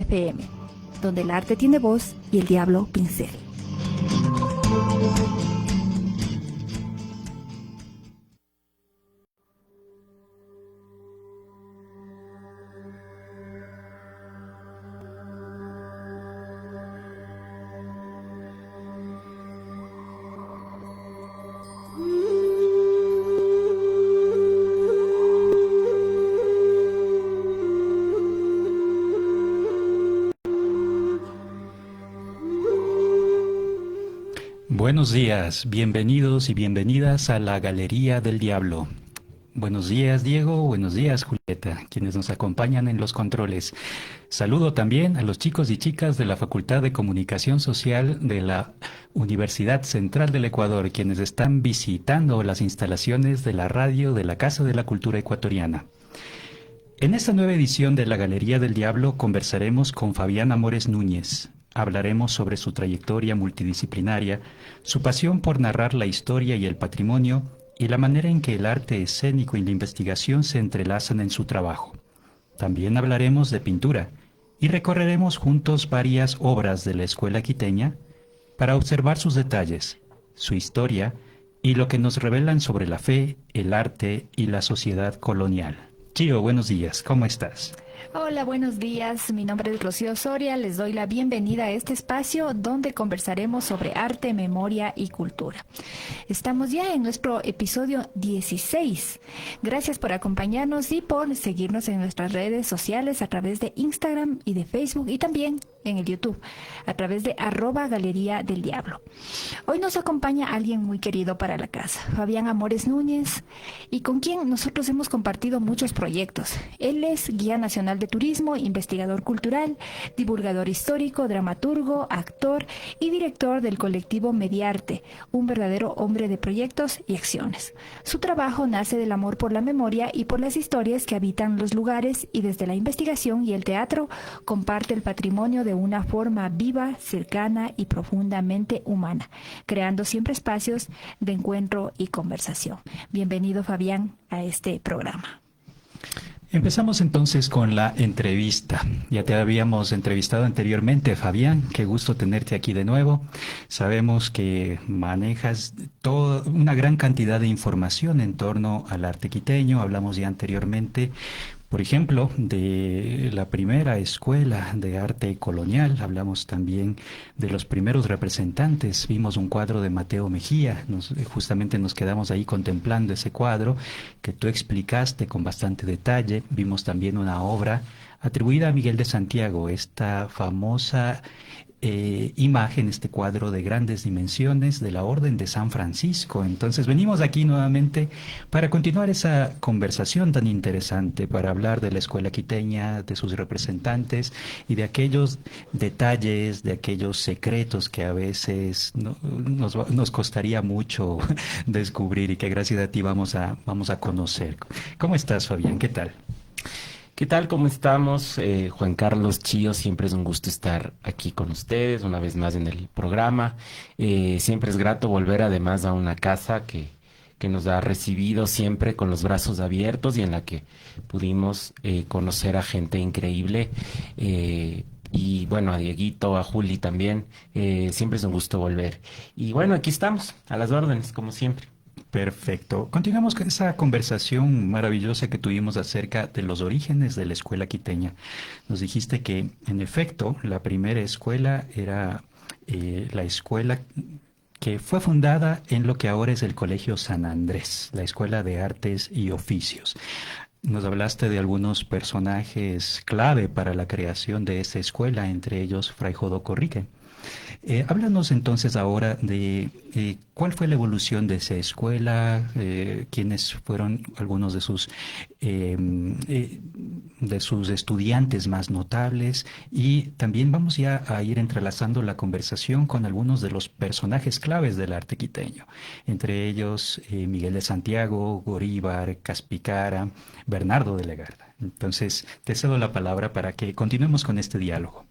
FM, donde el arte tiene voz y el diablo pincel. Buenos días, bienvenidos y bienvenidas a la Galería del Diablo. Buenos días, Diego, buenos días, Julieta, quienes nos acompañan en los controles. Saludo también a los chicos y chicas de la Facultad de Comunicación Social de la Universidad Central del Ecuador, quienes están visitando las instalaciones de la radio de la Casa de la Cultura Ecuatoriana. En esta nueva edición de la Galería del Diablo conversaremos con Fabián Amores Núñez. Hablaremos sobre su trayectoria multidisciplinaria, su pasión por narrar la historia y el patrimonio y la manera en que el arte escénico y la investigación se entrelazan en su trabajo. También hablaremos de pintura y recorreremos juntos varias obras de la escuela quiteña para observar sus detalles, su historia y lo que nos revelan sobre la fe, el arte y la sociedad colonial. Chio, buenos días, ¿cómo estás? Hola, buenos días. Mi nombre es Rocío Soria. Les doy la bienvenida a este espacio donde conversaremos sobre arte, memoria y cultura. Estamos ya en nuestro episodio 16. Gracias por acompañarnos y por seguirnos en nuestras redes sociales a través de Instagram y de Facebook y también en el YouTube a través de @Galería del Diablo. Hoy nos acompaña alguien muy querido para la casa, Fabián Amores Núñez, y con quien nosotros hemos compartido muchos proyectos. Él es guía nacional de turismo, investigador cultural, divulgador histórico, dramaturgo, actor y director del colectivo Mediarte, un verdadero hombre de proyectos y acciones. Su trabajo nace del amor por la memoria y por las historias que habitan los lugares, y desde la investigación y el teatro comparte el patrimonio de una forma viva, cercana y profundamente humana, creando siempre espacios de encuentro y conversación. Bienvenido, Fabián, a este programa. Empezamos entonces con la entrevista. Ya te habíamos entrevistado anteriormente, Fabián. Qué gusto tenerte aquí de nuevo. Sabemos que manejas toda una gran cantidad de información en torno al arte quiteño. Hablamos ya anteriormente, por ejemplo, de la primera escuela de arte colonial. Hablamos también de los primeros representantes. Vimos un cuadro de Mateo Mejía. Justamente nos quedamos ahí contemplando ese cuadro que tú explicaste con bastante detalle. Vimos también una obra atribuida a Miguel de Santiago, esta famosa imagen, este cuadro de grandes dimensiones de la Orden de San Francisco. Entonces venimos aquí nuevamente para continuar esa conversación tan interesante, para hablar de la escuela quiteña, de sus representantes y de aquellos detalles, de aquellos secretos que a veces nos costaría mucho descubrir y que gracias a ti vamos a conocer. ¿Cómo estás, Fabián? ¿Qué tal? ¿Qué tal? ¿Cómo estamos? Juan Carlos, Chío, siempre es un gusto estar aquí con ustedes, una vez más en el programa. Siempre es grato volver además a una casa que nos ha recibido siempre con los brazos abiertos y en la que pudimos conocer a gente increíble. Y bueno, a Dieguito, a Juli también. Siempre es un gusto volver. Y bueno, aquí estamos, a las órdenes, como siempre. Perfecto. Continuamos con esa conversación maravillosa que tuvimos acerca de los orígenes de la escuela quiteña. Nos dijiste que, en efecto, la primera escuela era la escuela que fue fundada en lo que ahora es el Colegio San Andrés, la Escuela de Artes y Oficios. Nos hablaste de algunos personajes clave para la creación de esa escuela, entre ellos Fray Jodoco Rique. Háblanos entonces ahora de cuál fue la evolución de esa escuela, quiénes fueron algunos de sus estudiantes más notables, y también vamos ya a ir entrelazando la conversación con algunos de los personajes claves del arte quiteño, entre ellos Miguel de Santiago, Goríbar, Caspicara, Bernardo de Legarda. Entonces te cedo la palabra para que continuemos con este diálogo.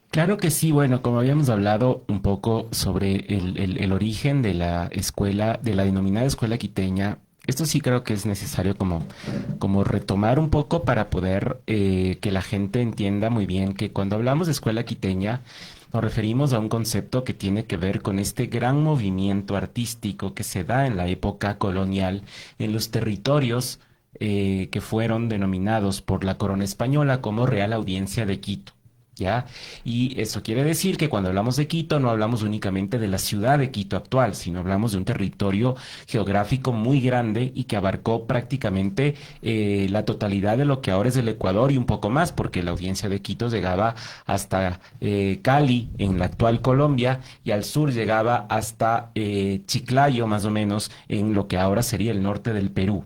Claro que sí, bueno, como habíamos hablado un poco sobre el origen de la escuela, de la denominada escuela quiteña, Esto sí creo que es necesario como retomar un poco para poder que la gente entienda muy bien que cuando hablamos de escuela quiteña nos referimos a un concepto que tiene que ver con este gran movimiento artístico que se da en la época colonial en los territorios que fueron denominados por la corona española como Real Audiencia de Quito. ¿Ya? Y eso quiere decir que cuando hablamos de Quito no hablamos únicamente de la ciudad de Quito actual, sino hablamos de un territorio geográfico muy grande y que abarcó prácticamente la totalidad de lo que ahora es el Ecuador y un poco más, porque la audiencia de Quito llegaba hasta Cali, en la actual Colombia, y al sur llegaba hasta Chiclayo, más o menos, en lo que ahora sería el norte del Perú.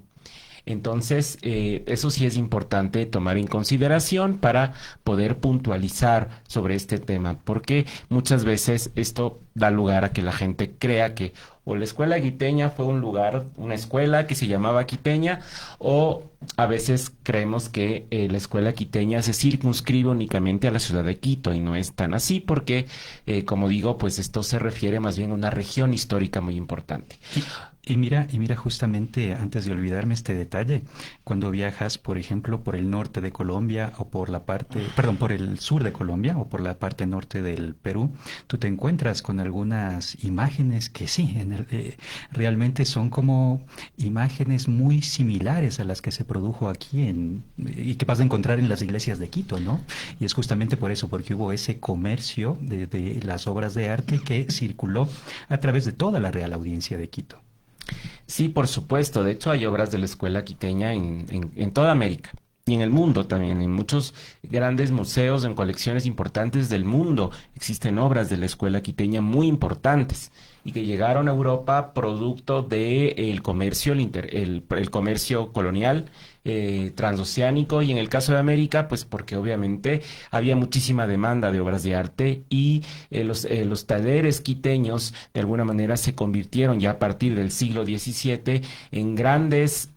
Entonces, eso sí es importante tomar en consideración para poder puntualizar sobre este tema, porque muchas veces esto da lugar a que la gente crea que o la escuela quiteña fue un lugar, una escuela que se llamaba quiteña, o a veces creemos que la escuela quiteña se circunscribe únicamente a la ciudad de Quito y no es tan así porque, como digo, pues esto se refiere más bien a una región histórica muy importante. Y mira, justamente antes de olvidarme este detalle, cuando viajas, por ejemplo, por el norte de Colombia o por la parte, perdón, por el sur de Colombia o por la parte norte del Perú, tú te encuentras con algunas imágenes que sí, realmente son como imágenes muy similares a las que se produjo aquí y que vas a encontrar en las iglesias de Quito, ¿no? Y es justamente por eso, porque hubo ese comercio de las obras de arte que circuló a través de toda la Real Audiencia de Quito. Sí, por supuesto. De hecho, hay obras de la escuela quiteña en toda América y en el mundo también. En muchos grandes museos, en colecciones importantes del mundo, existen obras de la escuela quiteña muy importantes y que llegaron a Europa producto del comercio, el comercio colonial transoceánico y en el caso de América, pues porque obviamente había muchísima demanda de obras de arte y los talleres quiteños de alguna manera se convirtieron ya a partir del siglo XVII en grandes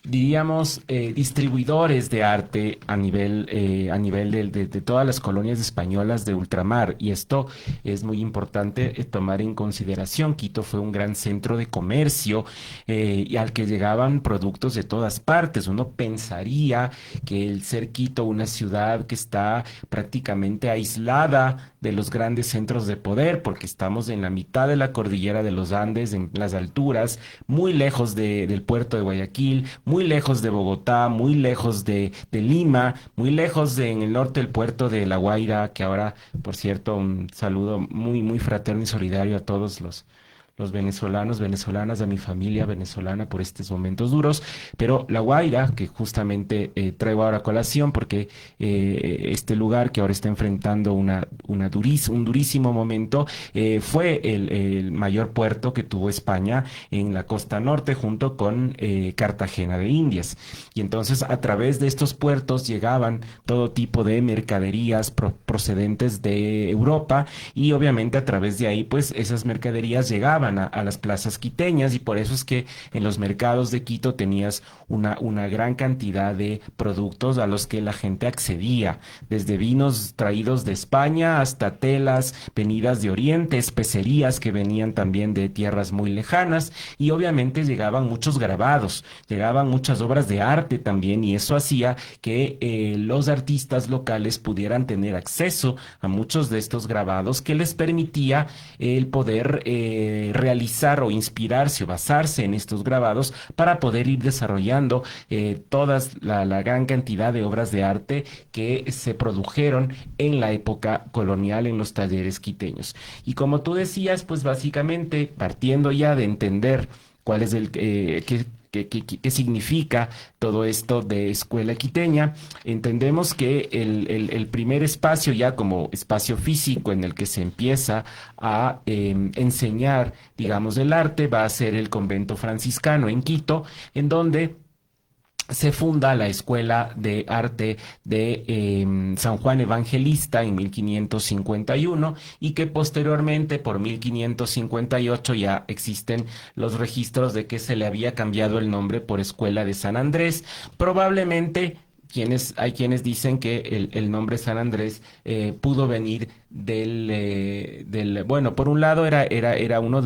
diríamos, distribuidores de arte a nivel de todas las colonias españolas de ultramar. Y esto es muy importante tomar en consideración. Quito fue un gran centro de comercio y al que llegaban productos de todas partes. Uno pensaría que el ser Quito una ciudad que está prácticamente aislada de los grandes centros de poder, porque estamos en la mitad de la cordillera de los Andes, en las alturas, muy lejos del puerto de Guayaquil, muy lejos de Bogotá, muy lejos de Lima, muy lejos en el norte del puerto de La Guaira, que ahora, por cierto, un saludo muy, muy fraterno y solidario a todos los venezolanos, venezolanas, a mi familia venezolana por estos momentos duros, pero La Guaira, que justamente traigo ahora a colación porque este lugar que ahora está enfrentando un durísimo momento, fue el mayor puerto que tuvo España en la costa norte junto con Cartagena de Indias. Y entonces a través de estos puertos llegaban todo tipo de mercaderías procedentes de Europa y obviamente a través de ahí pues esas mercaderías llegaban a las plazas quiteñas y por eso es que en los mercados de Quito tenías una gran cantidad de productos a los que la gente accedía, desde vinos traídos de España hasta telas venidas de Oriente, especerías que venían también de tierras muy lejanas y obviamente llegaban muchos grabados, llegaban muchas obras de arte también y eso hacía que los artistas locales pudieran tener acceso a muchos de estos grabados que les permitía el poder realizar o inspirarse o basarse en estos grabados para poder ir desarrollando todas la gran cantidad de obras de arte que se produjeron en la época colonial en los talleres quiteños. Y como tú decías, pues básicamente partiendo ya de entender cuál es qué significa todo esto de escuela quiteña. Entendemos que el primer espacio ya como espacio físico en el que se empieza a enseñar, digamos, el arte va a ser el convento franciscano en Quito, en donde se funda la Escuela de Arte de San Juan Evangelista en 1551 y que posteriormente por 1558 ya existen los registros de que se le había cambiado el nombre por Escuela de San Andrés, probablemente hay quienes dicen que el nombre San Andrés pudo venir bueno, por un lado era uno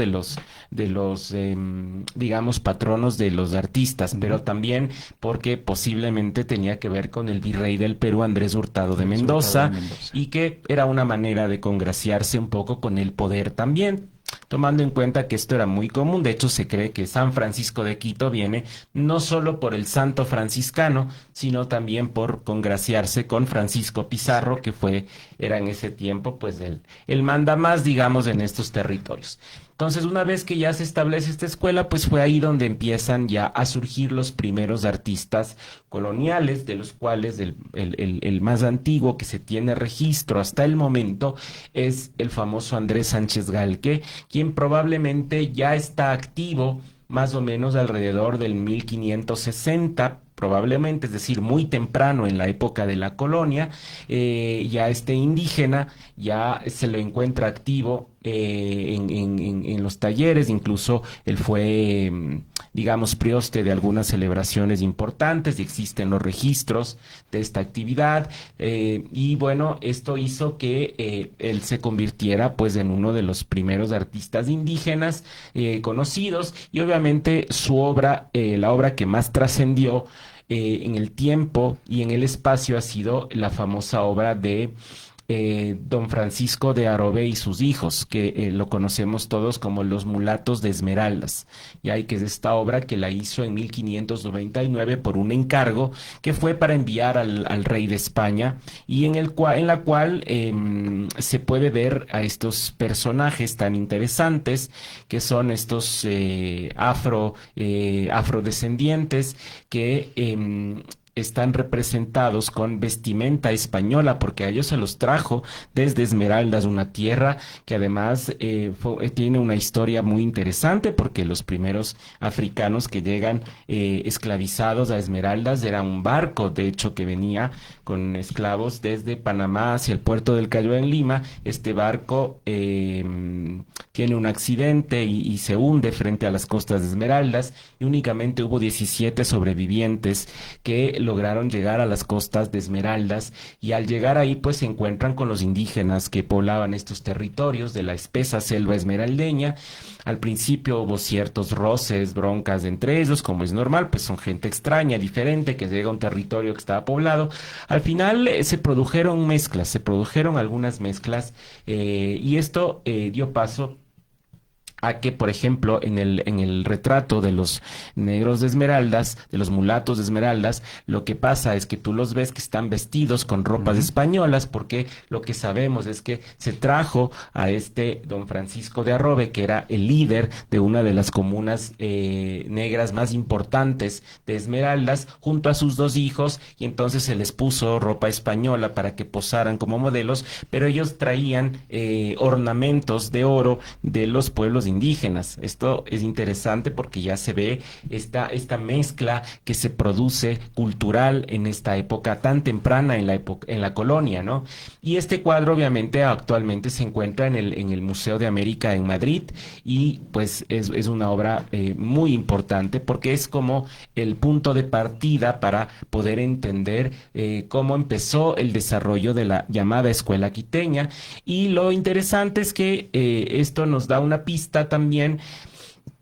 digamos, patronos de los artistas, pero también porque posiblemente tenía que ver con el virrey del Perú, Andrés Hurtado de Mendoza, y que era una manera de congraciarse un poco con el poder también. Tomando en cuenta que esto era muy común. De hecho, se cree que San Francisco de Quito viene no solo por el santo franciscano, sino también por congraciarse con Francisco Pizarro, que era en ese tiempo pues el mandamás, digamos, en estos territorios. Entonces, una vez que ya se establece esta escuela, pues fue ahí donde empiezan ya a surgir los primeros artistas coloniales, de los cuales el más antiguo que se tiene registro hasta el momento es el famoso Andrés Sánchez Galque, quien probablemente ya está activo más o menos alrededor del 1560, probablemente, es decir, muy temprano en la época de la colonia. Ya este indígena ya se lo encuentra activo en los talleres. Incluso él fue, digamos, prioste de algunas celebraciones importantes y existen los registros de esta actividad. Y bueno, esto hizo que él se convirtiera pues en uno de los primeros artistas indígenas conocidos, y obviamente su obra, la obra que más trascendió en el tiempo y en el espacio, ha sido la famosa obra de don Francisco de Arobe y sus hijos, que lo conocemos todos como Los Mulatos de Esmeraldas, que es esta obra que la hizo en 1599 por un encargo que fue para enviar al rey de España, y en la cual se puede ver a estos personajes tan interesantes que son estos afrodescendientes que están representados con vestimenta española, porque a ellos se los trajo desde Esmeraldas, una tierra que además tiene una historia muy interesante, porque los primeros africanos que llegan esclavizados a Esmeraldas era un barco, de hecho, que venía con esclavos desde Panamá hacia el puerto del Callao en Lima. Este barco tiene un accidente y se hunde frente a las costas de Esmeraldas, y únicamente hubo 17 sobrevivientes que lograron llegar a las costas de Esmeraldas, y al llegar ahí pues se encuentran con los indígenas que poblaban estos territorios de la espesa selva esmeraldeña. Al principio hubo ciertos roces, broncas entre ellos, como es normal, pues son gente extraña, diferente, que llega a un territorio que estaba poblado. Al final se produjeron algunas mezclas, y esto dio paso a que, por ejemplo, en el retrato de los negros de Esmeraldas, de los mulatos de Esmeraldas, lo que pasa es que tú los ves que están vestidos con ropas españolas, porque lo que sabemos es que se trajo a este don Francisco de Arrobe, que era el líder de una de las comunas negras más importantes de Esmeraldas, junto a sus dos hijos, y entonces se les puso ropa española para que posaran como modelos, pero ellos traían ornamentos de oro de los pueblos indígenas. Esto es interesante porque ya se ve esta mezcla que se produce cultural en esta época tan temprana en la colonia, ¿no? Y este cuadro obviamente actualmente se encuentra en el Museo de América en Madrid, y pues es una obra muy importante, porque es como el punto de partida para poder entender cómo empezó el desarrollo de la llamada escuela quiteña. Y lo interesante es que esto nos da una pista también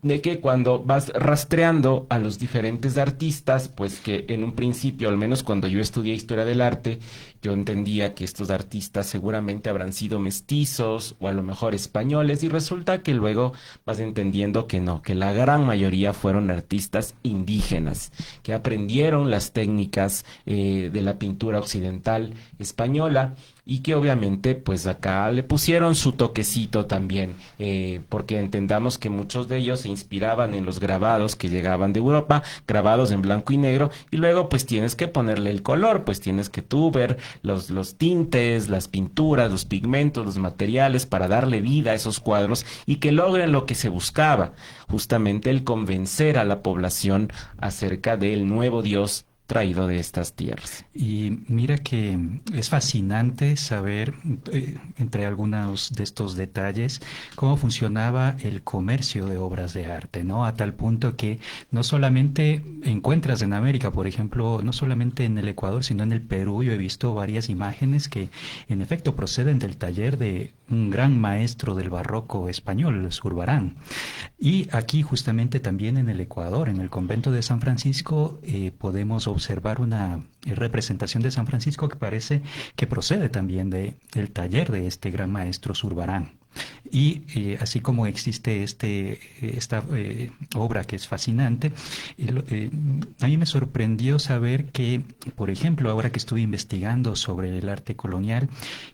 de que cuando vas rastreando a los diferentes artistas, pues que en un principio, al menos cuando yo estudié historia del arte, yo entendía que estos artistas seguramente habrán sido mestizos o a lo mejor españoles, y resulta que luego vas entendiendo que no, que la gran mayoría fueron artistas indígenas, que aprendieron las técnicas de la pintura occidental española, y que obviamente pues acá le pusieron su toquecito también, porque entendamos que muchos de ellos se inspiraban en los grabados que llegaban de Europa, grabados en blanco y negro, y luego pues tienes que ponerle el color, pues tienes que tú ver los tintes, las pinturas, los pigmentos, los materiales para darle vida a esos cuadros y que logren lo que se buscaba, justamente el convencer a la población acerca del nuevo Dios traído de estas tierras. Y mira que es fascinante saber, entre algunos de estos detalles, cómo funcionaba el comercio de obras de arte, ¿no? A tal punto que no solamente encuentras en América, por ejemplo, no solamente en el Ecuador, sino en el Perú. Yo he visto varias imágenes que en efecto proceden del taller de un gran maestro del barroco español, Zurbarán. Y aquí justamente también en el Ecuador, en el convento de San Francisco, podemos observar una representación de San Francisco que parece que procede también del taller de este gran maestro Zurbarán. Y así como existe esta obra que es fascinante, a mí me sorprendió saber que, por ejemplo, ahora que estuve investigando sobre el arte colonial,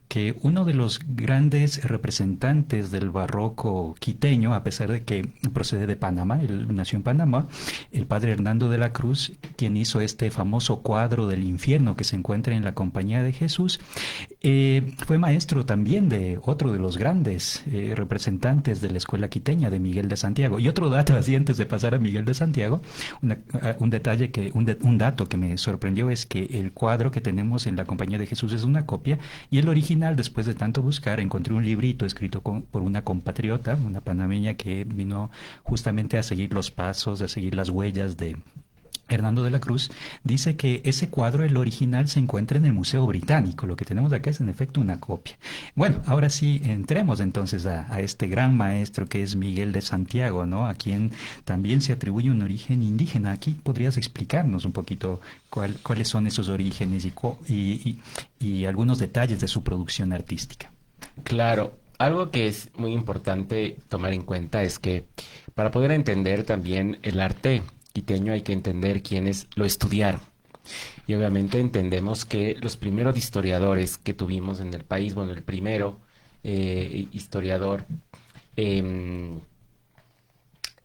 que uno de los grandes representantes del barroco quiteño, a pesar de que procede de Panamá, él nació en Panamá, el padre Hernando de la Cruz, quien hizo este famoso cuadro del infierno que se encuentra en la Compañía de Jesús, fue maestro también de otro de los grandes representantes de la escuela quiteña, de Miguel de Santiago. Y otro dato, así antes de pasar a Miguel de Santiago, un dato que me sorprendió es que el cuadro que tenemos en la Compañía de Jesús es una copia, y el original, después de tanto buscar, encontré un librito escrito por una compatriota, una panameña que vino justamente a seguir los pasos, a seguir las huellas de Hernando de la Cruz. Dice que ese cuadro, el original, se encuentra en el Museo Británico. Lo que tenemos acá es en efecto una copia. Bueno, ahora sí, entremos entonces a este gran maestro que es Miguel de Santiago, ¿no? A quien también se atribuye un origen indígena. Aquí podrías explicarnos un poquito cuáles son esos orígenes y algunos detalles de su producción artística. Claro, algo que es muy importante tomar en cuenta es que para poder entender también el arte quiteño hay que entender quiénes lo estudiaron. Y obviamente entendemos que los primeros historiadores que tuvimos en el país, bueno, el primero historiador,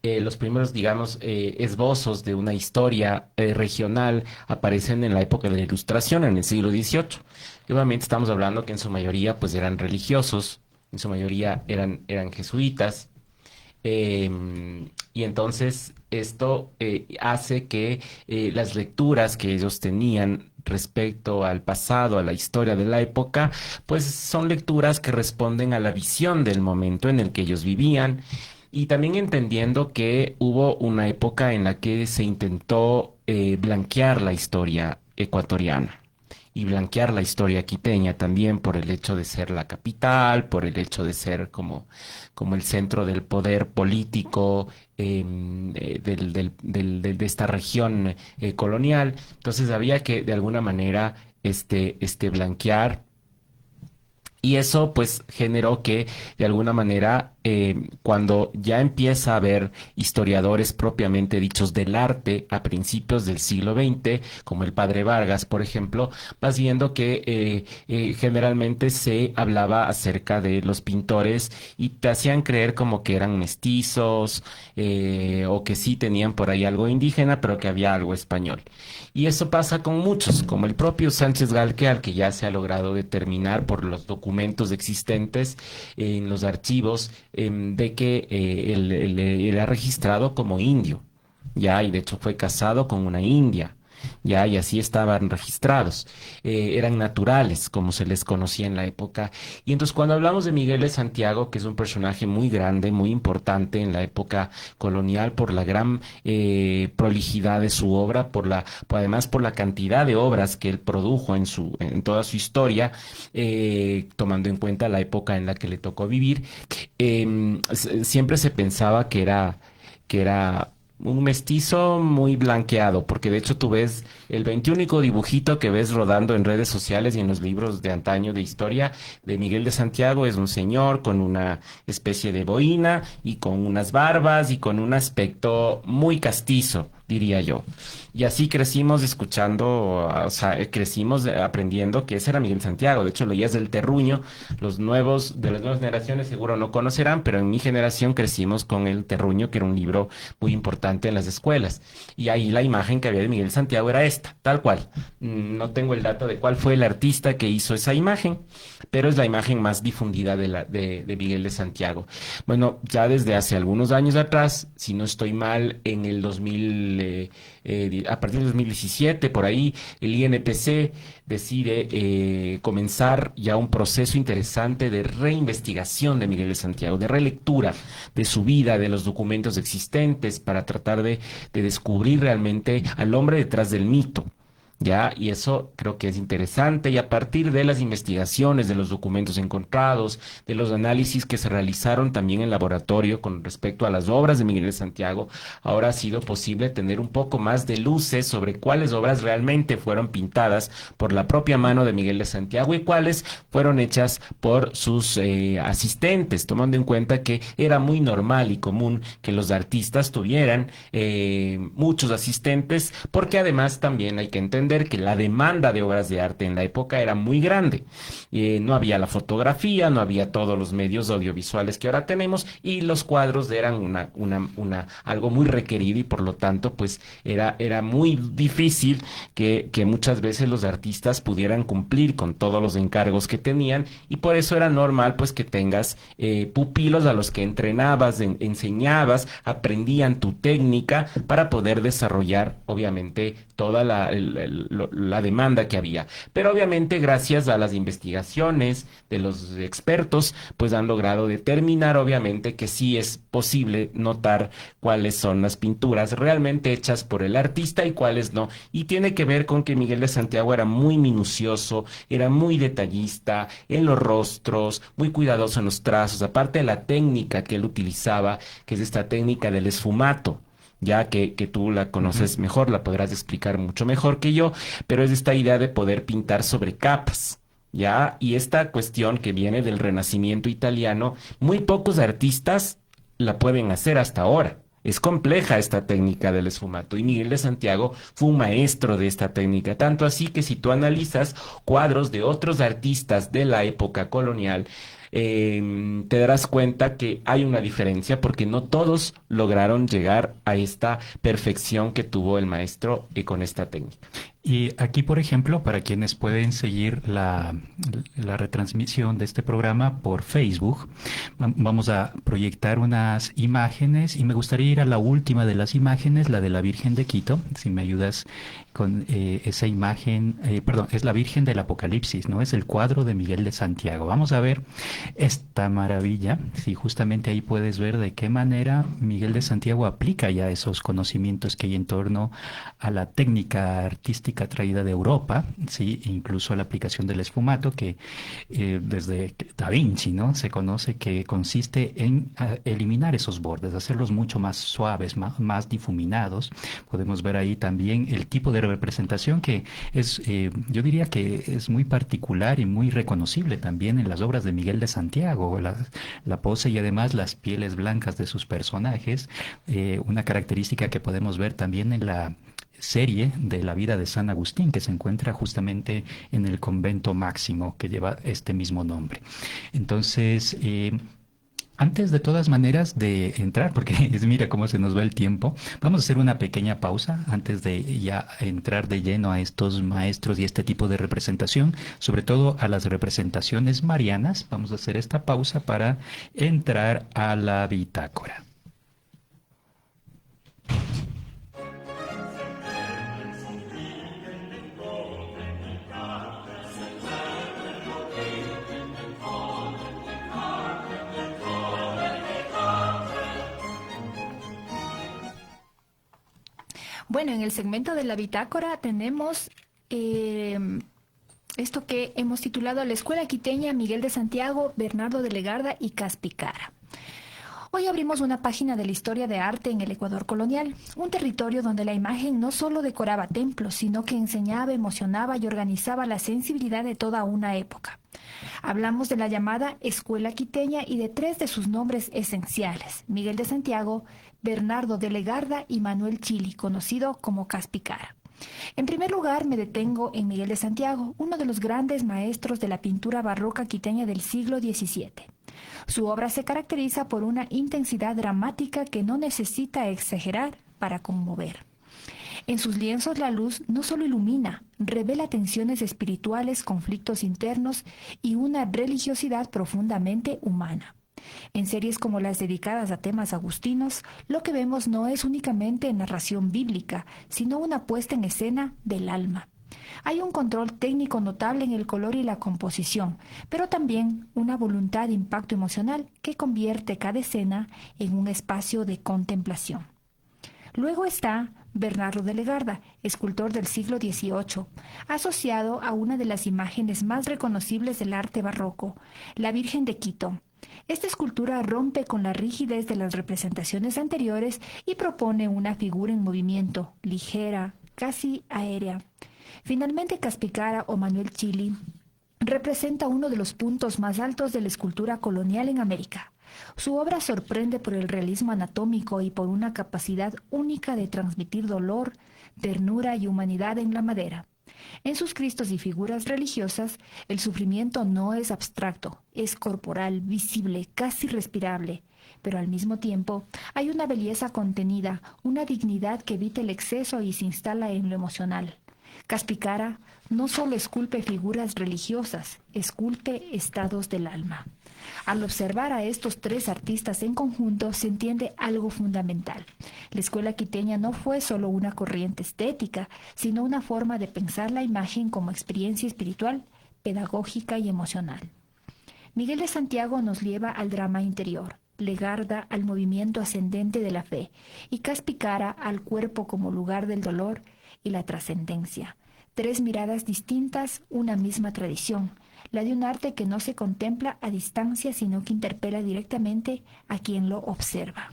los primeros, digamos, esbozos de una historia regional aparecen en la época de la Ilustración, en el siglo XVIII. Y obviamente estamos hablando que en su mayoría pues eran religiosos, en su mayoría eran jesuitas. Y entonces esto hace que las lecturas que ellos tenían respecto al pasado, a la historia de la época, pues son lecturas que responden a la visión del momento en el que ellos vivían, y también entendiendo que hubo una época en la que se intentó blanquear la historia ecuatoriana y blanquear la historia quiteña también por el hecho de ser la capital, por el hecho de ser como el centro del poder político de esta región colonial. Entonces había que de alguna manera blanquear. Y eso pues generó que de alguna manera cuando ya empieza a haber historiadores propiamente dichos del arte a principios del siglo XX, como el padre Vargas, por ejemplo, vas viendo que generalmente se hablaba acerca de los pintores y te hacían creer como que eran mestizos o que sí tenían por ahí algo indígena, pero que había algo español. Y eso pasa con muchos, como el propio Sánchez Galque, al que ya se ha logrado determinar por los documentos existentes en los archivos de que él era registrado como indio, ya, y de hecho fue casado con una india. Ya, y así estaban registrados, eran naturales, como se les conocía en la época. Y entonces cuando hablamos de Miguel de Santiago, que es un personaje muy grande, muy importante en la época colonial por la gran prolijidad de su obra, además por la cantidad de obras que él produjo en toda su historia, tomando en cuenta la época en la que le tocó vivir, siempre se pensaba que era un mestizo muy blanqueado, porque de hecho tú ves el 21 dibujito que ves rodando en redes sociales y en los libros de antaño de historia de Miguel de Santiago es un señor con una especie de boina y con unas barbas y con un aspecto muy castizo, diría yo. Y así crecimos escuchando, o sea, crecimos aprendiendo que ese era Miguel Santiago. De hecho, leías del Terruño. De las nuevas generaciones seguro no conocerán, pero en mi generación crecimos con el Terruño, que era un libro muy importante en las escuelas. Y ahí la imagen que había de Miguel Santiago era esta, tal cual. No tengo el dato de cuál fue el artista que hizo esa imagen, pero es la imagen más difundida de Miguel de Santiago. Bueno, ya desde hace algunos años atrás, si no estoy mal, en el 2000 a partir de 2017, por ahí, el INPC decide comenzar ya un proceso interesante de reinvestigación de Miguel de Santiago, de relectura de su vida, de los documentos existentes, para tratar de descubrir realmente al hombre detrás del mito. ¿Ya? Y eso creo que es interesante, y a partir de las investigaciones, de los documentos encontrados, de los análisis que se realizaron también en laboratorio con respecto a las obras de Miguel de Santiago, ahora ha sido posible tener un poco más de luces sobre cuáles obras realmente fueron pintadas por la propia mano de Miguel de Santiago y cuáles fueron hechas por sus asistentes, tomando en cuenta que era muy normal y común que los artistas tuvieran muchos asistentes, porque además también hay que entender que la demanda de obras de arte en la época era muy grande. No había la fotografía, no había todos los medios audiovisuales que ahora tenemos, y los cuadros eran algo muy requerido, y por lo tanto pues era muy difícil que muchas veces los artistas pudieran cumplir con todos los encargos que tenían, y por eso era normal pues que tengas pupilos a los que entrenabas, enseñabas, aprendían tu técnica para poder desarrollar obviamente toda la demanda que había. Pero obviamente gracias a las investigaciones de los expertos, pues han logrado determinar obviamente que sí es posible notar cuáles son las pinturas realmente hechas por el artista y cuáles no. Y tiene que ver con que Miguel de Santiago era muy minucioso, era muy detallista en los rostros, muy cuidadoso en los trazos, aparte de la técnica que él utilizaba, que es esta técnica del esfumato, ya que tú la conoces mejor, la podrás explicar mucho mejor que yo, pero es esta idea de poder pintar sobre capas, ¿ya? Y esta cuestión que viene del Renacimiento italiano, muy pocos artistas la pueden hacer hasta ahora. Es compleja esta técnica del esfumato, y Miguel de Santiago fue un maestro de esta técnica, tanto así que si tú analizas cuadros de otros artistas de la época colonial, te darás cuenta que hay una diferencia, porque no todos lograron llegar a esta perfección que tuvo el maestro con esta técnica. Y aquí, por ejemplo, para quienes pueden seguir la retransmisión de este programa por Facebook, vamos a proyectar unas imágenes, y me gustaría ir a la última de las imágenes, la de la Virgen de Quito. Si me ayudas con esa imagen, perdón, es la Virgen del Apocalipsis, ¿no? Es el cuadro de Miguel de Santiago. Vamos a ver esta maravilla. Sí, justamente ahí puedes ver de qué manera Miguel de Santiago aplica ya esos conocimientos que hay en torno a la técnica artística traída de Europa, sí, incluso la aplicación del esfumato, que desde Da Vinci, ¿no?, se conoce que consiste en eliminar esos bordes, hacerlos mucho más suaves, más difuminados. Podemos ver ahí también el tipo de representación que es, yo diría que es muy particular y muy reconocible también en las obras de Miguel de Santiago, la pose y además las pieles blancas de sus personajes, una característica que podemos ver también en la serie de la vida de San Agustín, que se encuentra justamente en el convento Máximo, que lleva este mismo nombre. Entonces, antes de todas maneras de entrar, porque mira cómo se nos va el tiempo, vamos a hacer una pequeña pausa antes de ya entrar de lleno a estos maestros y este tipo de representación, sobre todo a las representaciones marianas. Vamos a hacer esta pausa para entrar a la bitácora. Bueno, en el segmento de la bitácora tenemos esto que hemos titulado La Escuela Quiteña, Miguel de Santiago, Bernardo de Legarda y Caspicara. Hoy abrimos una página de la historia de arte en el Ecuador colonial, un territorio donde la imagen no solo decoraba templos, sino que enseñaba, emocionaba y organizaba la sensibilidad de toda una época. Hablamos de la llamada Escuela Quiteña y de tres de sus nombres esenciales: Miguel de Santiago, Bernardo de Legarda y Manuel Chili, conocido como Caspicara. En primer lugar, me detengo en Miguel de Santiago, uno de los grandes maestros de la pintura barroca quiteña del siglo XVII. Su obra se caracteriza por una intensidad dramática que no necesita exagerar para conmover. En sus lienzos la luz no solo ilumina, revela tensiones espirituales, conflictos internos y una religiosidad profundamente humana. En series como las dedicadas a temas agustinos, lo que vemos no es únicamente narración bíblica, sino una puesta en escena del alma. Hay un control técnico notable en el color y la composición, pero también una voluntad de impacto emocional que convierte cada escena en un espacio de contemplación. Luego está Bernardo de Legarda, escultor del siglo XVIII, asociado a una de las imágenes más reconocibles del arte barroco, la Virgen de Quito. Esta escultura rompe con la rigidez de las representaciones anteriores y propone una figura en movimiento, ligera, casi aérea. Finalmente, Caspicara o Manuel Chili representa uno de los puntos más altos de la escultura colonial en América. Su obra sorprende por el realismo anatómico y por una capacidad única de transmitir dolor, ternura y humanidad en la madera. En sus cristos y figuras religiosas, el sufrimiento no es abstracto, es corporal, visible, casi respirable, pero al mismo tiempo hay una belleza contenida, una dignidad que evita el exceso y se instala en lo emocional. Caspicara no solo esculpe figuras religiosas, esculpe estados del alma. Al observar a estos tres artistas en conjunto se entiende algo fundamental. La escuela quiteña no fue solo una corriente estética, sino una forma de pensar la imagen como experiencia espiritual, pedagógica y emocional. Miguel de Santiago nos lleva al drama interior, Legarda al movimiento ascendente de la fe y Caspicara al cuerpo como lugar del dolor y la trascendencia. Tres miradas distintas, una misma tradición, la de un arte que no se contempla a distancia, sino que interpela directamente a quien lo observa.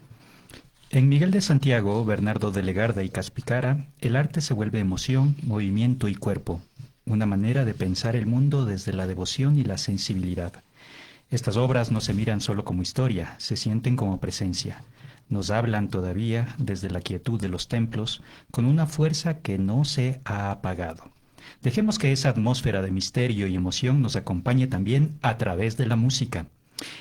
En Miguel de Santiago, Bernardo de Legarda y Caspicara, el arte se vuelve emoción, movimiento y cuerpo, una manera de pensar el mundo desde la devoción y la sensibilidad. Estas obras no se miran solo como historia, se sienten como presencia. Nos hablan todavía desde la quietud de los templos, con una fuerza que no se ha apagado. Dejemos que esa atmósfera de misterio y emoción nos acompañe también a través de la música.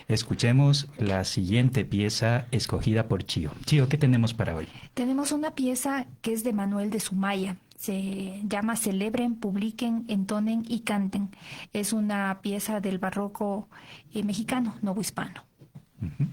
Escuchemos la siguiente pieza escogida por Chío. Chío, ¿qué tenemos para hoy? Tenemos una pieza que es de Manuel de Sumaya. Se llama Celebren, publiquen, entonen y canten. Es una pieza del barroco mexicano, novohispano. Uh-huh.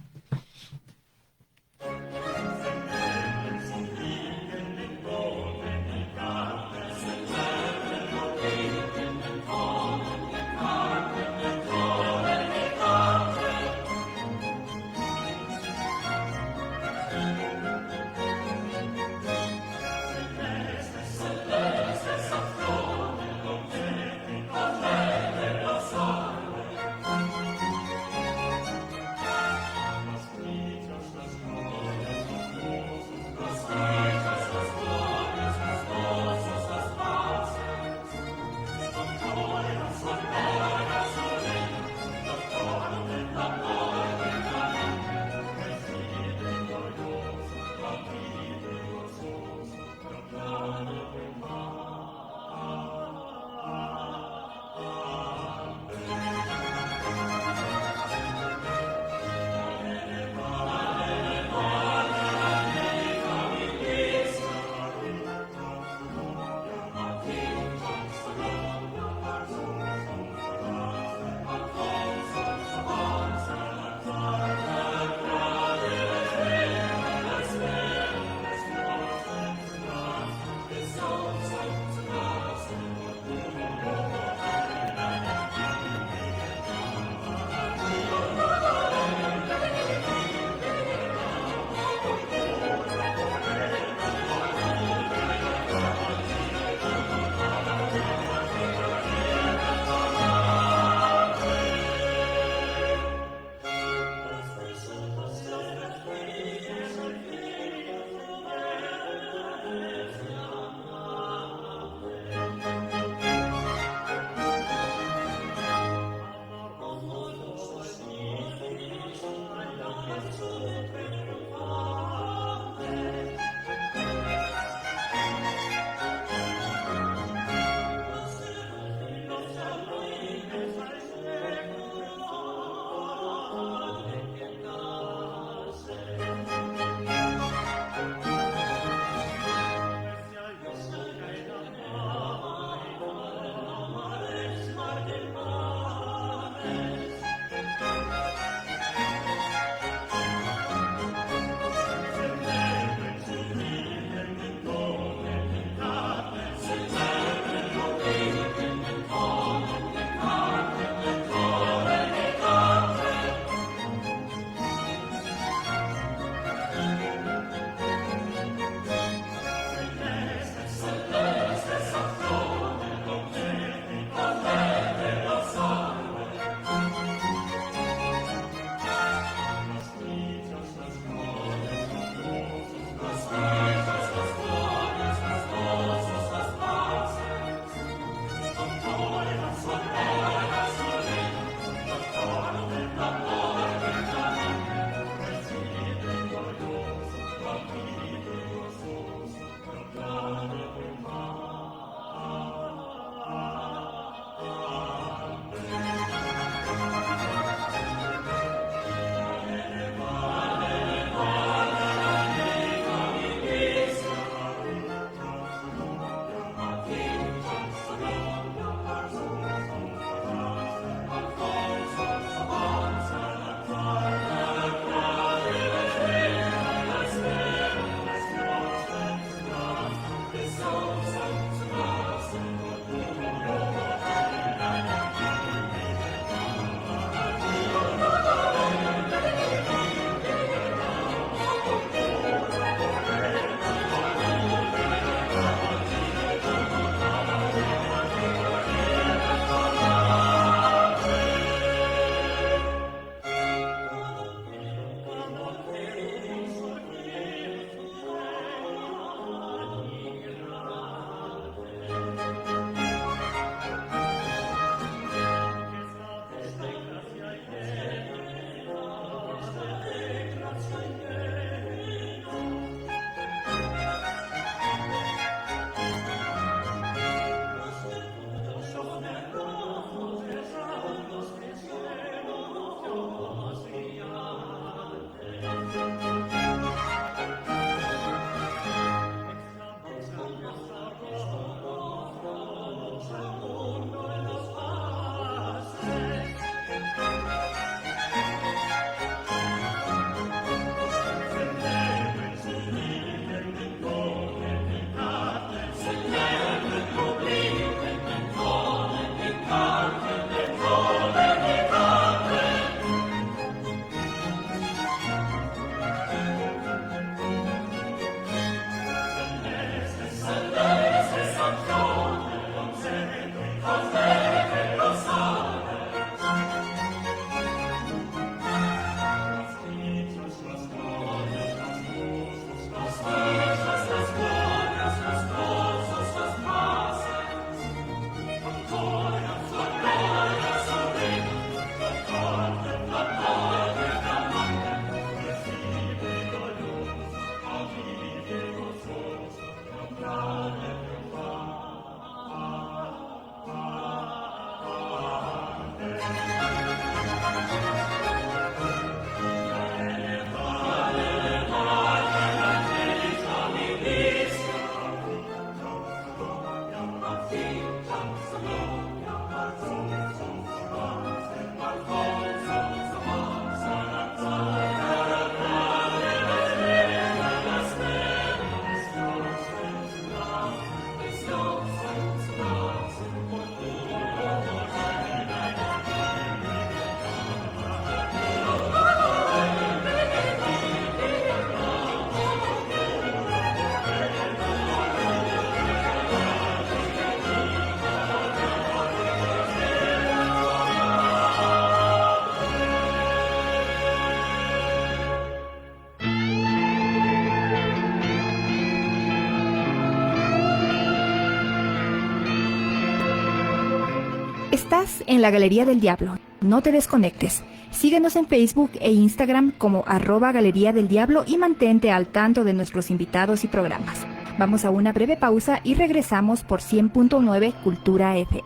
Estás en la Galería del Diablo. No te desconectes. Síguenos en Facebook e Instagram como @Galería del Diablo y mantente al tanto de nuestros invitados y programas. Vamos a una breve pausa y regresamos por 100.9 Cultura FM.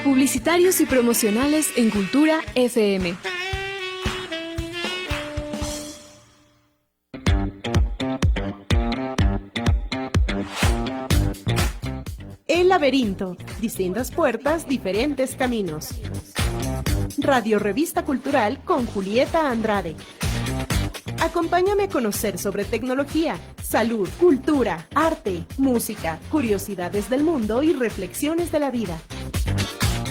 Publicitarios y promocionales en Cultura FM. El laberinto, distintas puertas, diferentes caminos. Radio Revista Cultural con Julieta Andrade. Acompáñame a conocer sobre tecnología, salud, cultura, arte, música, curiosidades del mundo y reflexiones de la vida.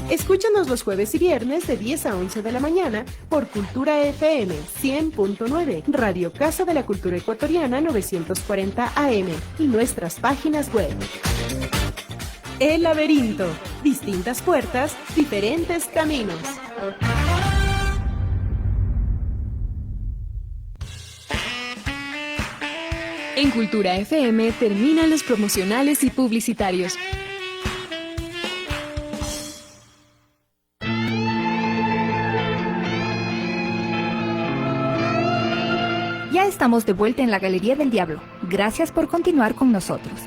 Escúchanos los jueves y viernes de 10 a 11 de la mañana por Cultura FM 100.9, Radio Casa de la Cultura Ecuatoriana 940 AM y nuestras páginas web. El laberinto, distintas puertas, diferentes caminos. En Cultura FM terminan los promocionales y publicitarios. Ya estamos de vuelta en la Galería del Diablo. Gracias por continuar con nosotros.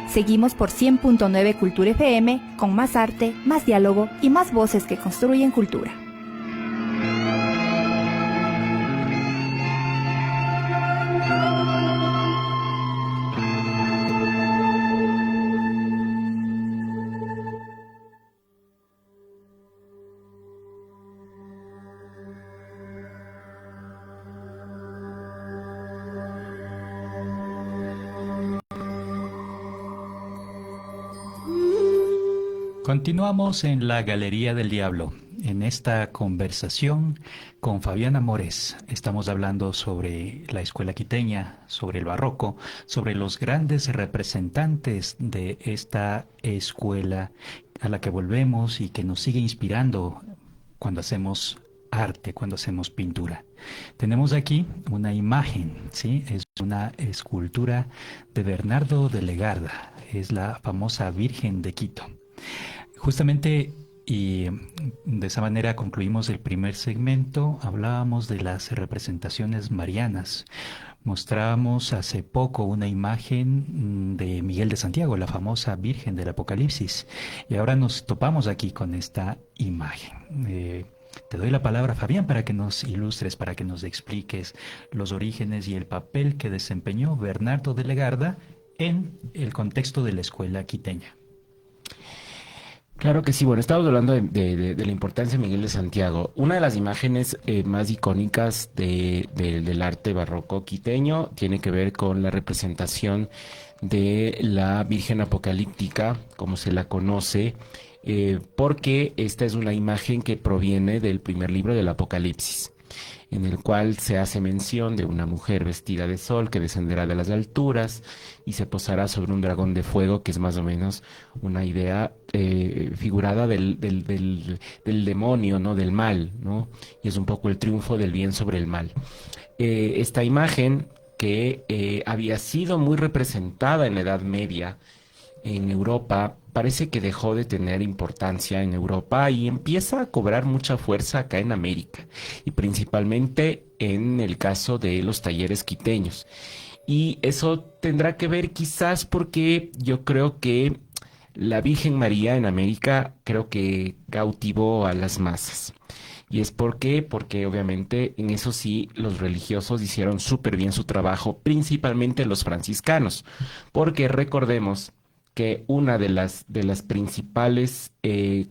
Seguimos por 100.9 Cultura FM con más arte, más diálogo y más voces que construyen cultura. Continuamos en la Galería del Diablo. En esta conversación con Fabiana Mores estamos hablando sobre la escuela quiteña, sobre el barroco, sobre los grandes representantes de esta escuela a la que volvemos y que nos sigue inspirando cuando hacemos arte, cuando hacemos pintura. Tenemos aquí una imagen, ¿sí? Es una escultura de Bernardo de Legarda, es la famosa Virgen de Quito. Justamente, y de esa manera concluimos el primer segmento, hablábamos de las representaciones marianas. Mostrábamos hace poco una imagen de Miguel de Santiago, la famosa Virgen del Apocalipsis, y ahora nos topamos aquí con esta imagen. Te doy la palabra, Fabián, para que nos ilustres, para que nos expliques los orígenes y el papel que desempeñó Bernardo de Legarda en el contexto de la escuela quiteña. Claro que sí. Bueno, estamos hablando de la importancia de Miguel de Santiago. Una de las imágenes más icónicas del arte barroco quiteño tiene que ver con la representación de la Virgen Apocalíptica, como se la conoce, porque esta es una imagen que proviene del primer libro del Apocalipsis, en el cual se hace mención de una mujer vestida de sol que descenderá de las alturas y se posará sobre un dragón de fuego, que es más o menos una idea figurada del demonio, ¿no? Del mal, ¿no? Y es un poco el triunfo del bien sobre el mal. Esta imagen que había sido muy representada en la Edad Media en Europa, parece que dejó de tener importancia en Europa y empieza a cobrar mucha fuerza acá en América, y principalmente en el caso de los talleres quiteños. Y eso tendrá que ver quizás porque yo creo que la Virgen María en América creo que cautivó a las masas. ¿Y es porque obviamente en eso sí los religiosos hicieron súper bien su trabajo, principalmente los franciscanos, porque recordemos que una de las principales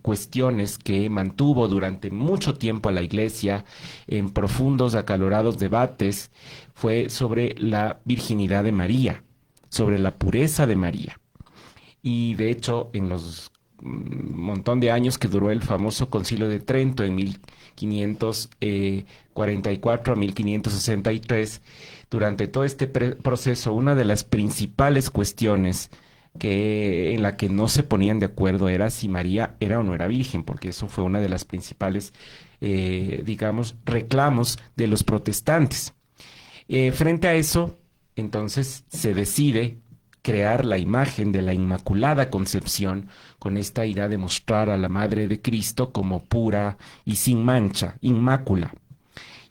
cuestiones que mantuvo durante mucho tiempo a la Iglesia en profundos, acalorados debates fue sobre la virginidad de María, sobre la pureza de María. Y de hecho, en los montón de años que duró el famoso Concilio de Trento en 1544 a 1563, durante todo este proceso, una de las principales cuestiones en la que no se ponían de acuerdo era si María era o no era virgen, porque eso fue una de las principales, reclamos de los protestantes. Frente a eso, entonces se decide crear la imagen de la Inmaculada Concepción con esta idea de mostrar a la Madre de Cristo como pura y sin mancha, inmácula.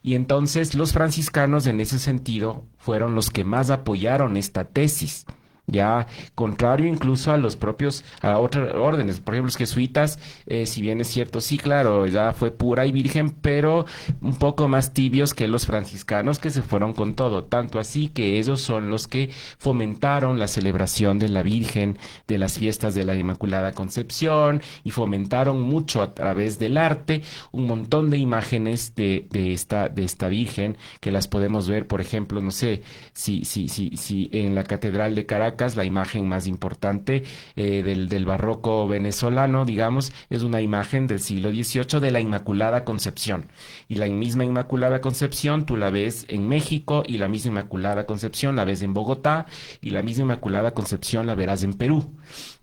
Y entonces los franciscanos en ese sentido fueron los que más apoyaron esta tesis. Ya contrario incluso a los propios, a otras órdenes, por ejemplo los jesuitas, si bien es cierto, sí, claro, ya fue pura y virgen, pero un poco más tibios que los franciscanos, que se fueron con todo, tanto así que ellos son los que fomentaron la celebración de la Virgen, de las fiestas de la Inmaculada Concepción, y fomentaron mucho a través del arte un montón de imágenes de esta Virgen, que las podemos ver, por ejemplo, no sé, si en la Catedral de Caracas, la imagen más importante del barroco venezolano, digamos, es una imagen del siglo XVIII de la Inmaculada Concepción. Y la misma Inmaculada Concepción tú la ves en México, y la misma Inmaculada Concepción la ves en Bogotá, y la misma Inmaculada Concepción la verás en Perú.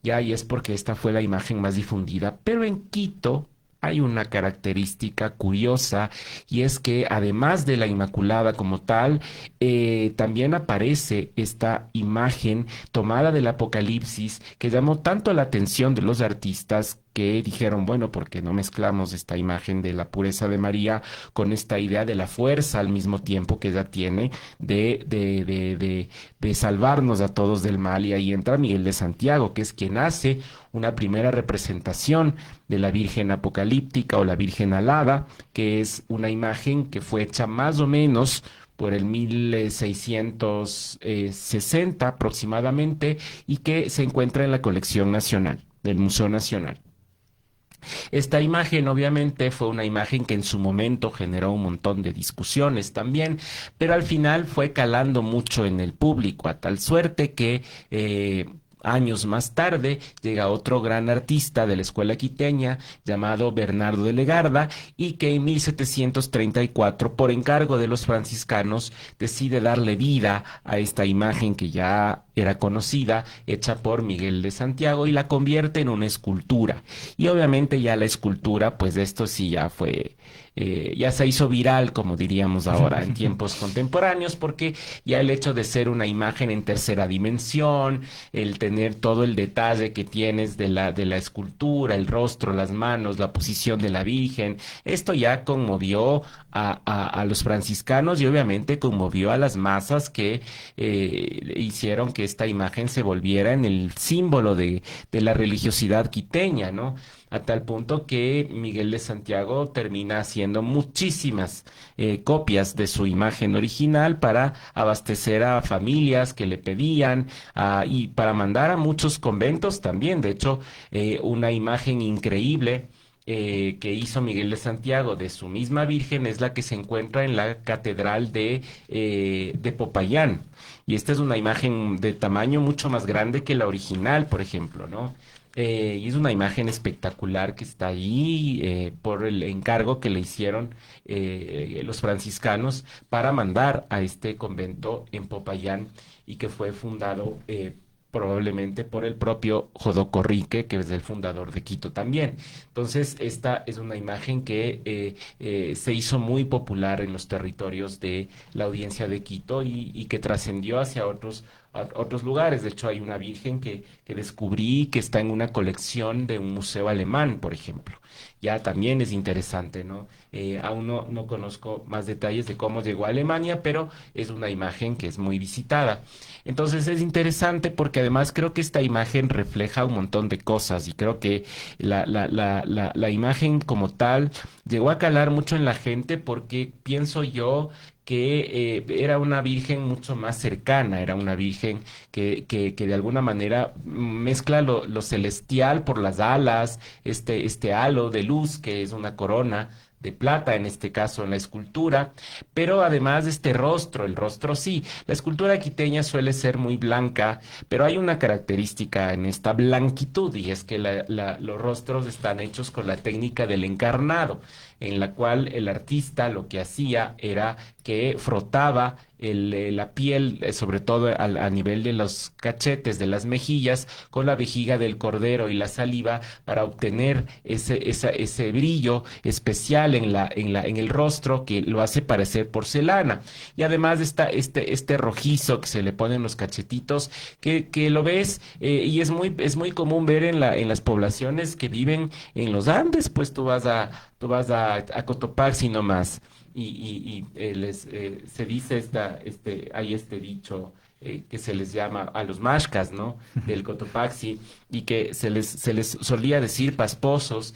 Ya, y es porque esta fue la imagen más difundida. Pero en Quito hay una característica curiosa, y es que además de la Inmaculada como tal, también aparece esta imagen tomada del Apocalipsis que llamó tanto la atención de los artistas, que dijeron, bueno, ¿por qué no mezclamos esta imagen de la pureza de María con esta idea de la fuerza al mismo tiempo que ella tiene de salvarnos a todos del mal? Y ahí entra Miguel de Santiago, que es quien hace una primera representación de la Virgen Apocalíptica o la Virgen Alada, que es una imagen que fue hecha más o menos por el 1660 aproximadamente, y que se encuentra en la colección nacional del Museo Nacional. Esta imagen obviamente fue una imagen que en su momento generó un montón de discusiones también, pero al final fue calando mucho en el público, a tal suerte que años más tarde llega otro gran artista de la escuela quiteña llamado Bernardo de Legarda, y que en 1734, por encargo de los franciscanos, decide darle vida a esta imagen que ya era conocida, hecha por Miguel de Santiago, y la convierte en una escultura. Y obviamente ya la escultura, pues esto sí ya fue, ya se hizo viral, como diríamos ahora en tiempos contemporáneos, porque ya el hecho de ser una imagen en tercera dimensión, el tener todo el detalle que tienes de la escultura, el rostro, las manos, la posición de la Virgen, esto ya conmovió a los franciscanos, y obviamente conmovió a las masas, que hicieron que esta imagen se volviera en el símbolo de la religiosidad quiteña, ¿no? A tal punto que Miguel de Santiago termina haciendo muchísimas copias de su imagen original para abastecer a familias que le pedían, y para mandar a muchos conventos también. De hecho, una imagen increíble que hizo Miguel de Santiago de su misma Virgen es la que se encuentra en la Catedral de Popayán. Y esta es una imagen de tamaño mucho más grande que la original, por ejemplo, ¿no? Y es una imagen espectacular que está ahí por el encargo que le hicieron los franciscanos para mandar a este convento en Popayán, y que fue fundado probablemente por el propio Jodocorrique, que es el fundador de Quito también. Entonces, esta es una imagen que se hizo muy popular en los territorios de la audiencia de Quito, y que trascendió hacia otros lugares. De hecho, hay una Virgen que descubrí que está en una colección de un museo alemán, por ejemplo. Ya también es interesante, ¿no? Aún no conozco más detalles de cómo llegó a Alemania, pero es una imagen que es muy visitada. Entonces es interesante porque además creo que esta imagen refleja un montón de cosas, y creo que la imagen como tal llegó a calar mucho en la gente, porque pienso yo que era una Virgen mucho más cercana, era una Virgen que de alguna manera mezcla lo celestial por las alas, este halo de luz que es una corona de plata, en este caso en la escultura, pero además el rostro sí, la escultura quiteña suele ser muy blanca, pero hay una característica en esta blanquitud, y es que los rostros están hechos con la técnica del encarnado, en la cual el artista lo que hacía era que frotaba la piel, sobre todo a nivel de los cachetes, de las mejillas, con la vejiga del cordero y la saliva para obtener ese brillo especial en el rostro que lo hace parecer porcelana. Y además está este rojizo que se le pone en los cachetitos, que lo ves, y es muy común ver en las poblaciones que viven en los Andes. Pues tú vas a Cotopaxi nomás se dice hay este dicho que se les llama a los mashcas, ¿no? Del Cotopaxi, y que se les solía decir pasposos,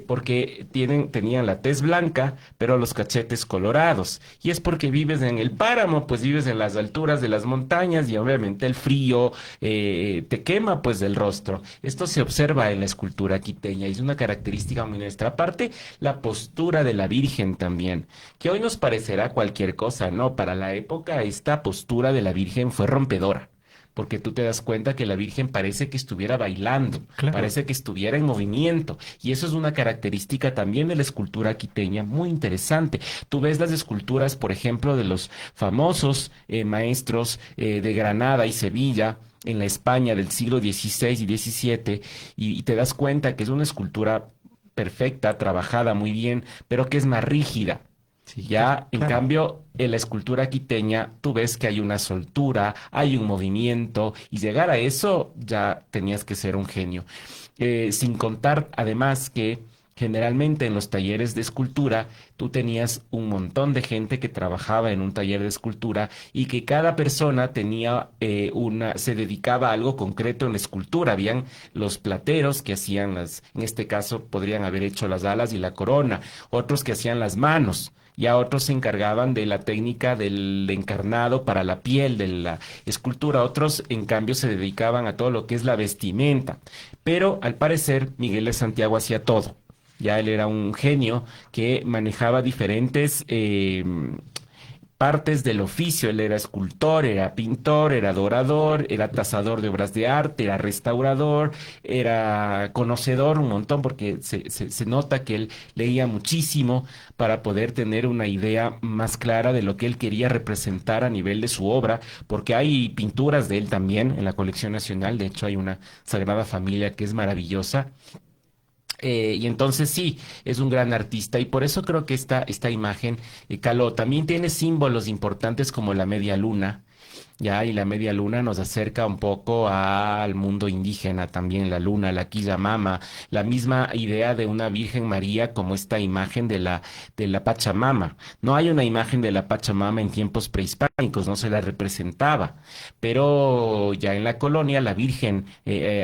porque tenían la tez blanca, pero los cachetes colorados. Y es porque vives en el páramo, pues vives en las alturas de las montañas, y obviamente el frío te quema pues del rostro. Esto se observa en la escultura quiteña y es una característica muy nuestra. Aparte, la postura de la Virgen también, que hoy nos parecerá cualquier cosa, ¿no? Para la época, esta postura de la Virgen fue rompedora, porque tú te das cuenta que la Virgen parece que estuviera bailando, claro, parece que estuviera en movimiento, y eso es una característica también de la escultura quiteña muy interesante. Tú ves las esculturas, por ejemplo, de los famosos maestros de Granada y Sevilla, en la España del siglo XVI y XVII, y te das cuenta que es una escultura perfecta, trabajada muy bien, pero que es más rígida. Sí, ya, en cambio, en la escultura quiteña, tú ves que hay una soltura, hay un movimiento, y llegar a eso ya tenías que ser un genio. Sin contar, además, que generalmente en los talleres de escultura, tú tenías un montón de gente que trabajaba en un taller de escultura y que cada persona tenía se dedicaba a algo concreto en la escultura. Habían los plateros que hacían en este caso, podrían haber hecho las alas y la corona, otros que hacían las manos. Y a otros se encargaban de la técnica del encarnado para la piel de la escultura. Otros, en cambio, se dedicaban a todo lo que es la vestimenta. Pero, al parecer, Miguel de Santiago hacía todo. Ya él era un genio que manejaba diferentes partes del oficio. Él era escultor, era pintor, era dorador, era tasador de obras de arte, era restaurador, era conocedor un montón, porque se nota que él leía muchísimo para poder tener una idea más clara de lo que él quería representar a nivel de su obra, porque hay pinturas de él también en la colección nacional. De hecho, hay una Sagrada Familia que es maravillosa. Y entonces sí, es un gran artista, y por eso creo que esta imagen caló. También tiene símbolos importantes como la media luna, ya, y la media luna nos acerca un poco al mundo indígena también, la luna, la Quillamama, la misma idea de una Virgen María como esta imagen de la Pachamama. No hay una imagen de la Pachamama en tiempos prehispánicos, no se la representaba, pero ya en la colonia la Virgen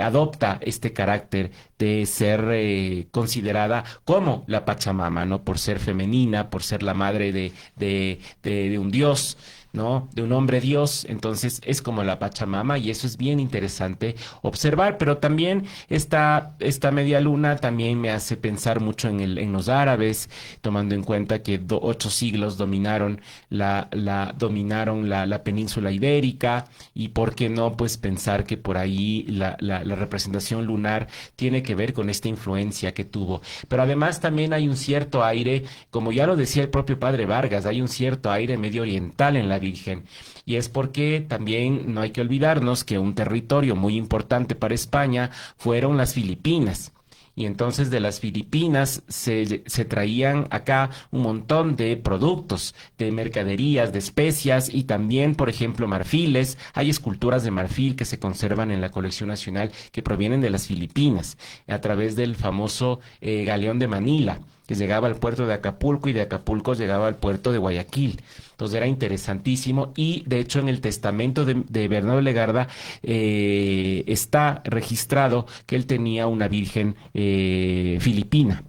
adopta este carácter de ser considerada como la Pachamama, ¿no? Por ser femenina, por ser la madre de un dios, ¿no? De un hombre Dios. Entonces es como la Pachamama, y eso es bien interesante observar. Pero también esta media luna también me hace pensar mucho en los árabes, tomando en cuenta que 8 siglos dominaron la península ibérica, y por qué no pues pensar que por ahí la representación lunar tiene que ver con esta influencia que tuvo. Pero además también hay un cierto aire, como ya lo decía el propio padre Vargas, hay un cierto aire medio oriental en la Virgen, y es porque también no hay que olvidarnos que un territorio muy importante para España fueron las Filipinas. Y entonces de las Filipinas se traían acá un montón de productos, de mercaderías, de especias, y también, por ejemplo, marfiles. Hay esculturas de marfil que se conservan en la colección nacional que provienen de las Filipinas, a través del famoso galeón de Manila, que llegaba al puerto de Acapulco, y de Acapulco llegaba al puerto de Guayaquil. Entonces era interesantísimo, y de hecho en el testamento de Bernardo Legarda está registrado que él tenía una virgen filipina.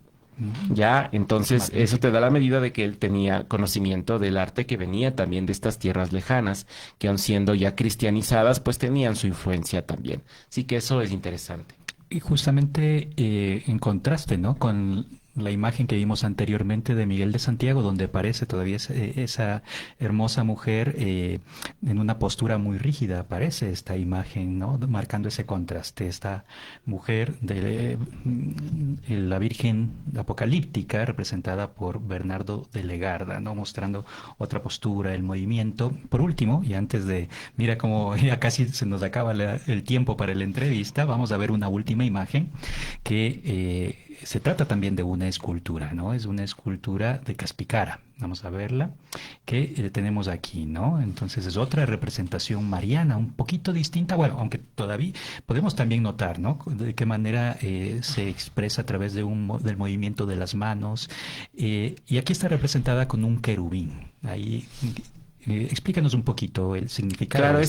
Ya, entonces eso te da la medida de que él tenía conocimiento del arte que venía también de estas tierras lejanas, que aun siendo ya cristianizadas, pues tenían su influencia también. Así que eso es interesante. Y justamente en contraste, ¿no? Con la imagen que vimos anteriormente de Miguel de Santiago, donde aparece todavía esa hermosa mujer en una postura muy rígida. Aparece esta imagen, ¿no? Marcando ese contraste. Esta mujer de la Virgen apocalíptica, representada por Bernardo de Legarda, ¿no? Mostrando otra postura, el movimiento. Por último, y antes de, mira cómo ya casi se nos acaba el tiempo para la entrevista, vamos a ver una última imagen que se trata también de una escultura, ¿no? Es una escultura de Caspicara. Vamos a verla, que tenemos aquí, ¿no? Entonces es otra representación mariana, un poquito distinta, bueno, aunque todavía podemos también notar, ¿no? De qué manera se expresa a través de del movimiento de las manos. Y aquí está representada con un querubín. Ahí explícanos un poquito el significado. Claro, de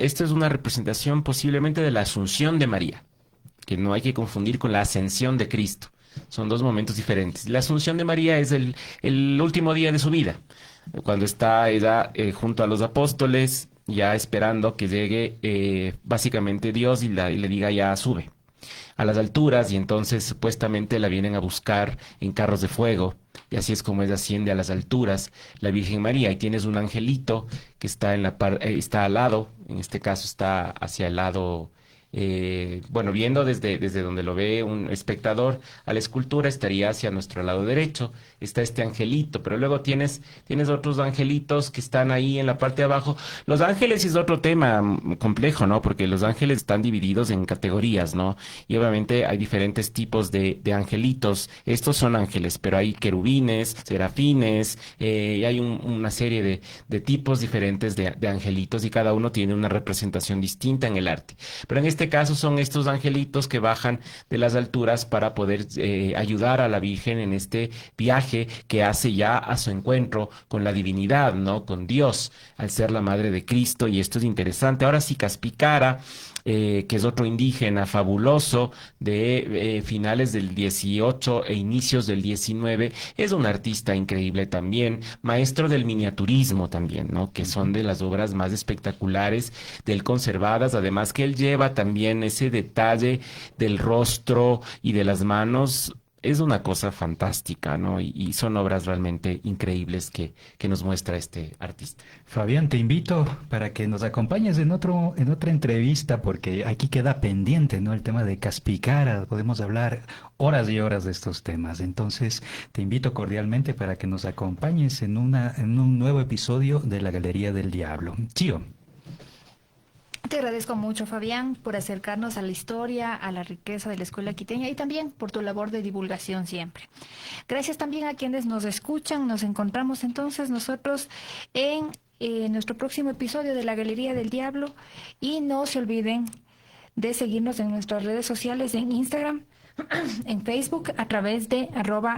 esto es una representación posiblemente de la Asunción de María, que no hay que confundir con la Ascensión de Cristo. Son dos momentos diferentes. La Asunción de María es el último día de su vida, cuando está ella junto a los apóstoles, ya esperando que llegue básicamente Dios y le diga ya sube a las alturas, y entonces supuestamente la vienen a buscar en carros de fuego, y así es como ella asciende a las alturas, la Virgen María, y tienes un angelito que está está al lado, en este caso está hacia el lado. Bueno, viendo desde donde lo ve un espectador a la escultura, estaría hacia nuestro lado derecho, está este angelito, pero luego tienes otros angelitos que están ahí en la parte de abajo. Los ángeles es otro tema complejo, ¿no? Porque los ángeles están divididos en categorías, ¿no? Y obviamente hay diferentes tipos de angelitos. Estos son ángeles, pero hay querubines, serafines, y hay una serie de tipos diferentes de angelitos, y cada uno tiene una representación distinta en el arte. Pero en este caso son estos angelitos que bajan de las alturas para poder ayudar a la Virgen en este viaje que hace ya a su encuentro con la divinidad, ¿no? Con Dios, al ser la madre de Cristo, y esto es interesante. Ahora sí, Caspicara, que es otro indígena fabuloso de finales del 18 e inicios del 19, es un artista increíble también, maestro del miniaturismo también, ¿no? Que son de las obras más espectaculares de él conservadas, además que él lleva también ese detalle del rostro y de las manos. Es una cosa fantástica, ¿no? Y son obras realmente increíbles que nos muestra este artista. Fabián, te invito para que nos acompañes en otra entrevista, porque aquí queda pendiente, ¿no? El tema de Caspicara. Podemos hablar horas y horas de estos temas. Entonces, te invito cordialmente para que nos acompañes en un nuevo episodio de La Galería del Diablo. Chío. Te agradezco mucho, Fabián, por acercarnos a la historia, a la riqueza de la escuela quiteña, y también por tu labor de divulgación siempre. Gracias también a quienes nos escuchan. Nos encontramos entonces nosotros en nuestro próximo episodio de La Galería del Diablo, y no se olviden de seguirnos en nuestras redes sociales, en Instagram, en Facebook, a través de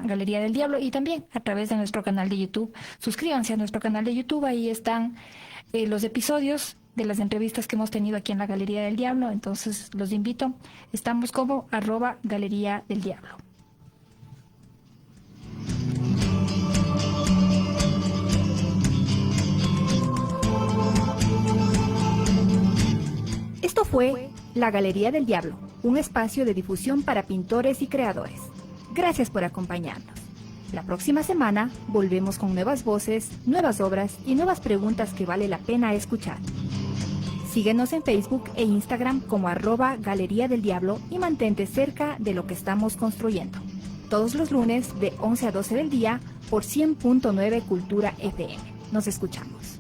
@Galería del Diablo, y también a través de nuestro canal de YouTube. Suscríbanse a nuestro canal de YouTube, ahí están los episodios de las entrevistas que hemos tenido aquí en la Galería del Diablo. Entonces los invito, estamos como @Galería del Diablo. Esto fue La Galería del Diablo, un espacio de difusión para pintores y creadores. Gracias por acompañarnos. La próxima semana volvemos con nuevas voces, nuevas obras y nuevas preguntas que vale la pena escuchar. Síguenos en Facebook e Instagram como @Galería del Diablo y mantente cerca de lo que estamos construyendo. Todos los lunes de 11 a 12 del día por 100.9 Cultura FM. Nos escuchamos.